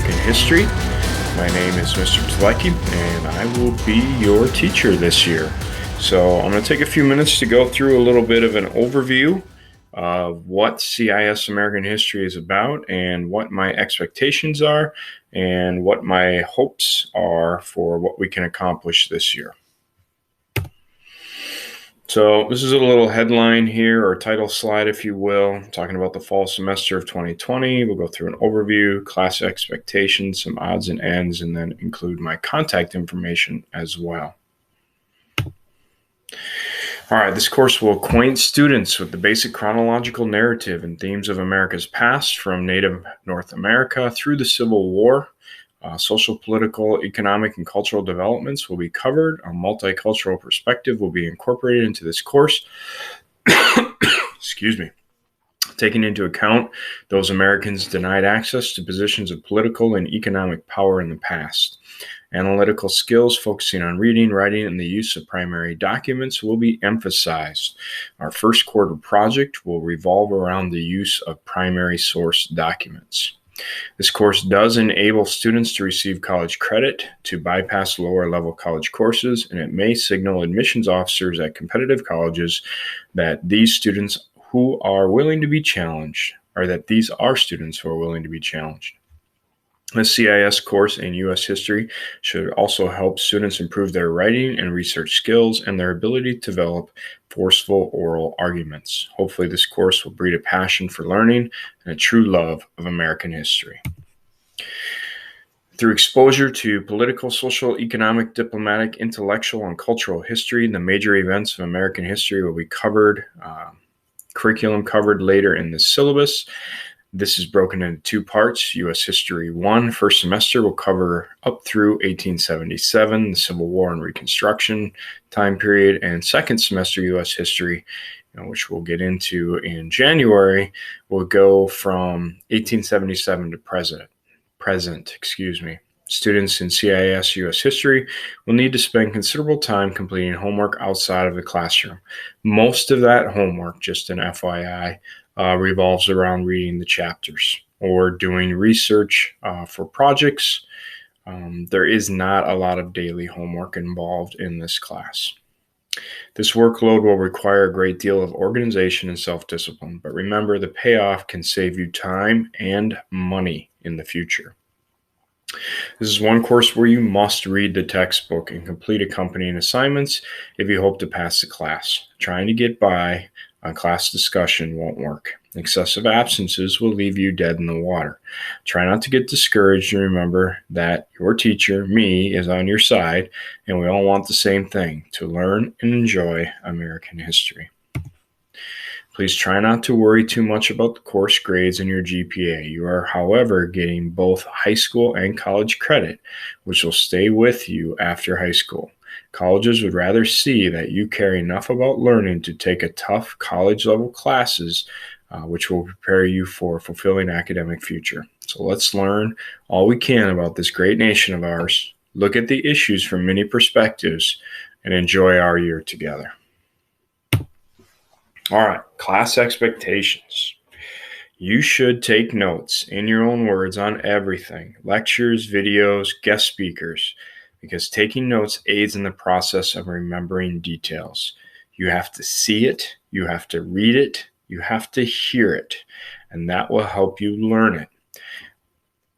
American History. My name is Mr. Tlecki, and I will be your teacher this year. So I'm going to take a few minutes to go through a little bit of an overview of what CIS American History is about and what my expectations are and what my hopes are for what we can accomplish this year. So this is a little headline here, or title slide, if you will, talking about the fall semester of 2020. We'll go through an overview, class expectations, some odds and ends, and then include my contact information as well. All right, this course will acquaint students with the basic chronological narrative and themes of America's past, from Native North America through the Civil War. Social, political, economic, and cultural developments will be covered. A multicultural perspective will be incorporated into this course. Excuse me. Taking into account those Americans denied access to positions of political and economic power in the past. Analytical skills focusing on reading, writing, and the use of primary documents will be emphasized. Our first quarter project will revolve around the use of primary source documents. This course does enable students to receive college credit to bypass lower-level college courses, and it may signal admissions officers at competitive colleges that these students who are willing to be challenged, or that these are students who are willing to be challenged. The CIS course in U.S. history should also help students improve their writing and research skills and their ability to develop forceful oral arguments. Hopefully, this course will breed a passion for learning and a true love of American history. Through exposure to political, social, economic, diplomatic, intellectual, and cultural history, the major events of American history will be covered, curriculum covered later in the syllabus. This is broken into two parts. U.S. History 1, first semester, will cover up through 1877, the Civil War and Reconstruction time period, and second semester U.S. History, which we'll get into in January, will go from 1877 to present. Students in CIS U.S. History will need to spend considerable time completing homework outside of the classroom. Most of that homework, just an FYI, revolves around reading the chapters or doing research for projects. There is not a lot of daily homework involved in this class. This workload will require a great deal of organization and self-discipline, but remember, the payoff can save you time and money in the future. This is one course where you must read the textbook and complete accompanying assignments if you hope to pass the class. Trying to get by on class discussion won't work. Excessive absences will leave you dead in the water. Try not to get discouraged, and remember that your teacher, me, is on your side, and we all want the same thing: to learn and enjoy American history. Please try not to worry too much about the course grades and your GPA. You are, however, getting both high school and college credit, which will stay with you after high school. Colleges would rather see that you care enough about learning to take a tough college-level classes, which will prepare you for a fulfilling academic future. So let's learn all we can about this great nation of ours, look at the issues from many perspectives, and enjoy our year together. All right, class expectations. You should take notes in your own words on everything: lectures, videos, guest speakers, because taking notes aids in the process of remembering details. You have to see it, you have to read it, you have to hear it, and that will help you learn it.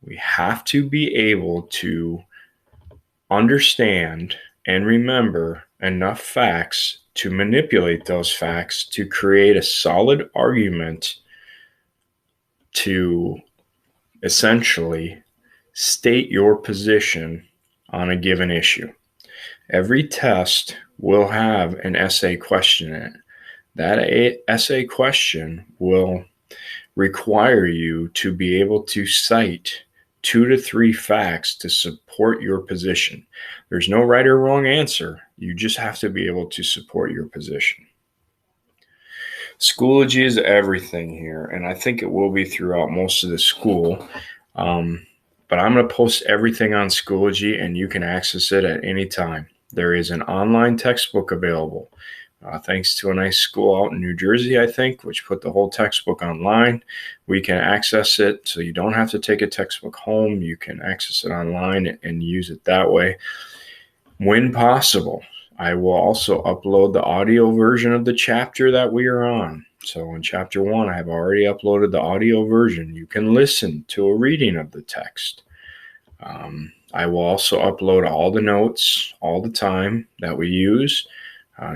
We have to be able to understand and remember enough facts to manipulate those facts to create a solid argument to essentially state your position on a given issue. Every test will have an essay question in it. That essay question will require you to be able to cite 2 to 3 facts to support your position. There's no right or wrong answer. You just have to be able to support your position. Schoology is everything here, and I think it will be throughout most of the school. But I'm going to post everything on Schoology, and you can access it at any time. There is an online textbook available. Thanks to a nice school out in New Jersey, I think, which put the whole textbook online. We can access it, so you don't have to take a textbook home. You can access it online and use it that way. When possible, I will also upload the audio version of the chapter that we are on. So in chapter 1, I have already uploaded the audio version. You can listen to a reading of the text. I will also upload all the notes all the time that we use.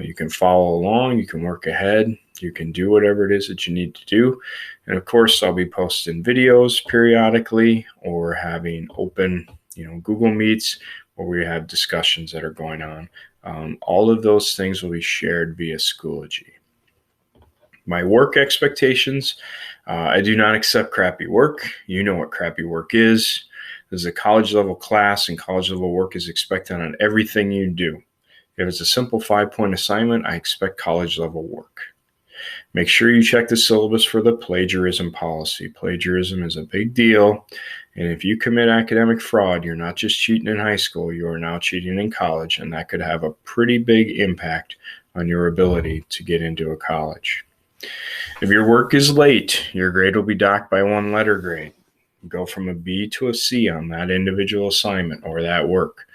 You can follow along, you can work ahead, you can do whatever it is that you need to do. And of course, I'll be posting videos periodically or having open, Google Meets where we have discussions that are going on. All of those things will be shared via Schoology. My work expectations, I do not accept crappy work. You know what crappy work is. This is a college level class, and college level work is expected on everything you do. If it's a simple 5-point assignment, I expect college level work. Make sure you check the syllabus for the plagiarism policy. Plagiarism is a big deal. And if you commit academic fraud, you're not just cheating in high school, you are now cheating in college. And that could have a pretty big impact on your ability to get into a college. If your work is late, your grade will be docked by 1 letter grade. Go from a B to a C on that individual assignment or that work.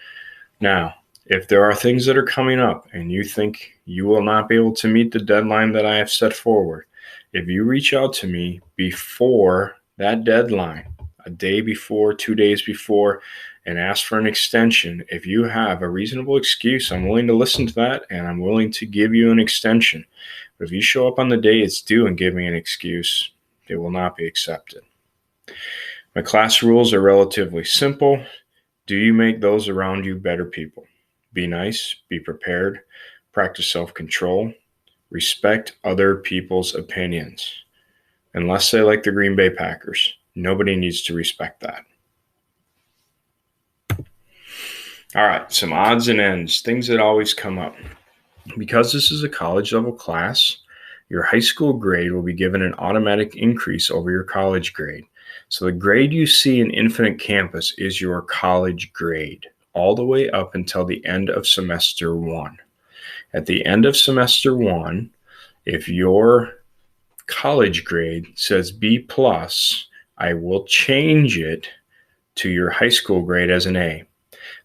Now, if there are things that are coming up and you think you will not be able to meet the deadline that I have set forward, if you reach out to me before that deadline, a day before, 2 days before, and ask for an extension, if you have a reasonable excuse, I'm willing to listen to that and I'm willing to give you an extension. But if you show up on the day it's due and give me an excuse, it will not be accepted. My class rules are relatively simple. Do you make those around you better people? Be nice, be prepared, practice self-control, respect other people's opinions. Unless they like the Green Bay Packers, nobody needs to respect that. All right, some odds and ends, things that always come up. Because this is a college level class, your high school grade will be given an automatic increase over your college grade. So the grade you see in Infinite Campus is your college grade, all the way up until the end of semester 1. At the end of semester 1, if your college grade says B+, I will change it to your high school grade as an A.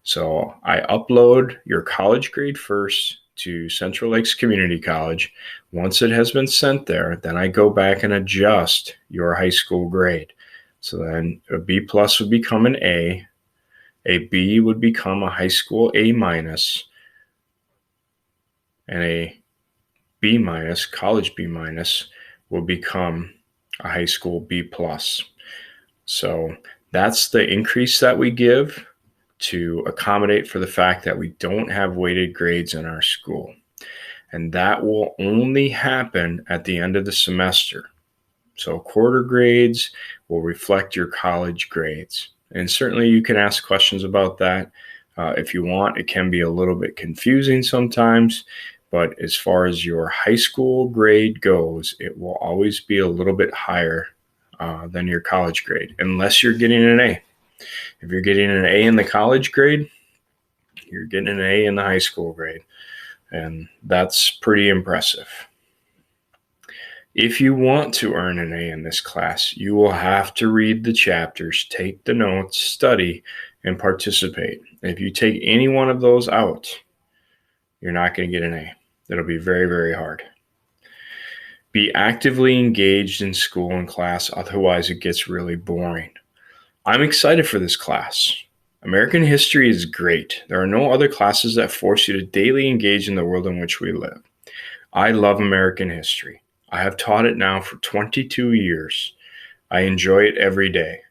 So I upload your college grade first to Central Lakes Community College. Once it has been sent there, then I go back and adjust your high school grade. So then a B+ would become an A B would become a high school A-, and a B-, college B-, will become a high school B+. So that's the increase that we give to accommodate for the fact that we don't have weighted grades in our school. And that will only happen at the end of the semester. So quarter grades will reflect your college grades. And certainly you can ask questions about that if you want. It can be a little bit confusing sometimes, but as far as your high school grade goes, it will always be a little bit higher than your college grade, unless you're getting an A. If you're getting an A in the college grade, you're getting an A in the high school grade. And that's pretty impressive. If you want to earn an A in this class, you will have to read the chapters, take the notes, study, and participate. If you take any one of those out, you're not going to get an A. It'll be very, very hard. Be actively engaged in school and class, otherwise it gets really boring. I'm excited for this class. American history is great. There are no other classes that force you to daily engage in the world in which we live. I love American history. I have taught it now for 22 years. I enjoy it every day.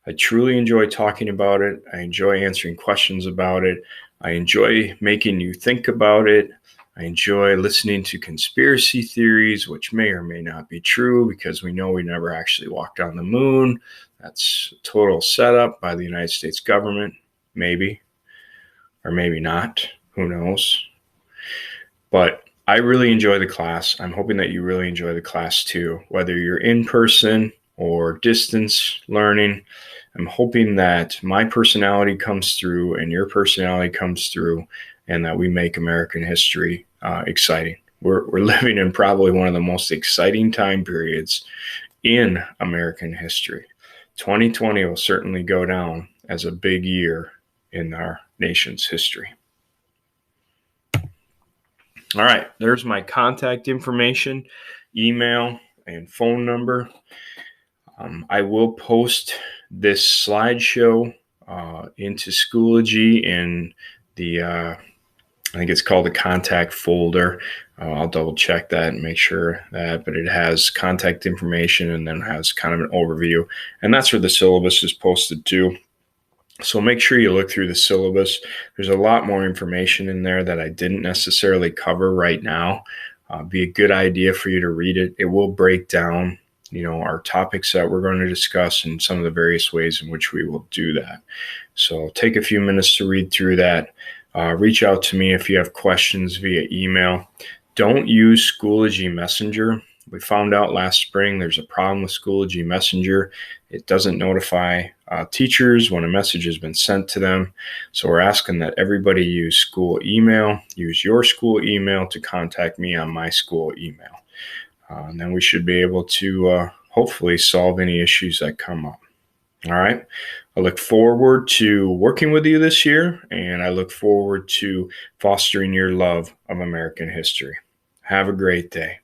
I truly enjoy talking about it. I enjoy answering questions about it. I enjoy making you think about it. I enjoy listening to conspiracy theories, which may or may not be true because we know we never actually walked on the moon. That's a total setup by the United States government, maybe, or maybe not. Who knows? But I really enjoy the class. I'm hoping that you really enjoy the class too, whether you're in person or distance learning. I'm hoping that my personality comes through and your personality comes through and that we make American history exciting. we're living in probably one of the most exciting time periods in American history. 2020 will certainly go down as a big year in our nation's history. All right, there's my contact information, email, and phone number. I will post this slideshow into Schoology in the, I think it's called the contact folder. I'll double check that and make sure that, but it has contact information and then has kind of an overview. And that's where the syllabus is posted too. So make sure you look through the syllabus. There's a lot more information in there that I didn't necessarily cover right now. Be a good idea for you to read it. It will break down, our topics that we're going to discuss and some of the various ways in which we will do that. So take a few minutes to read through that. Reach out to me if you have questions via email. Don't use Schoology Messenger. We found out last spring there's a problem with Schoology Messenger. It doesn't notify teachers when a message has been sent to them. So we're asking that everybody use school email. Use your school email to contact me on my school email. And then we should be able to hopefully solve any issues that come up. All right. I look forward to working with you this year, and I look forward to fostering your love of American history. Have a great day.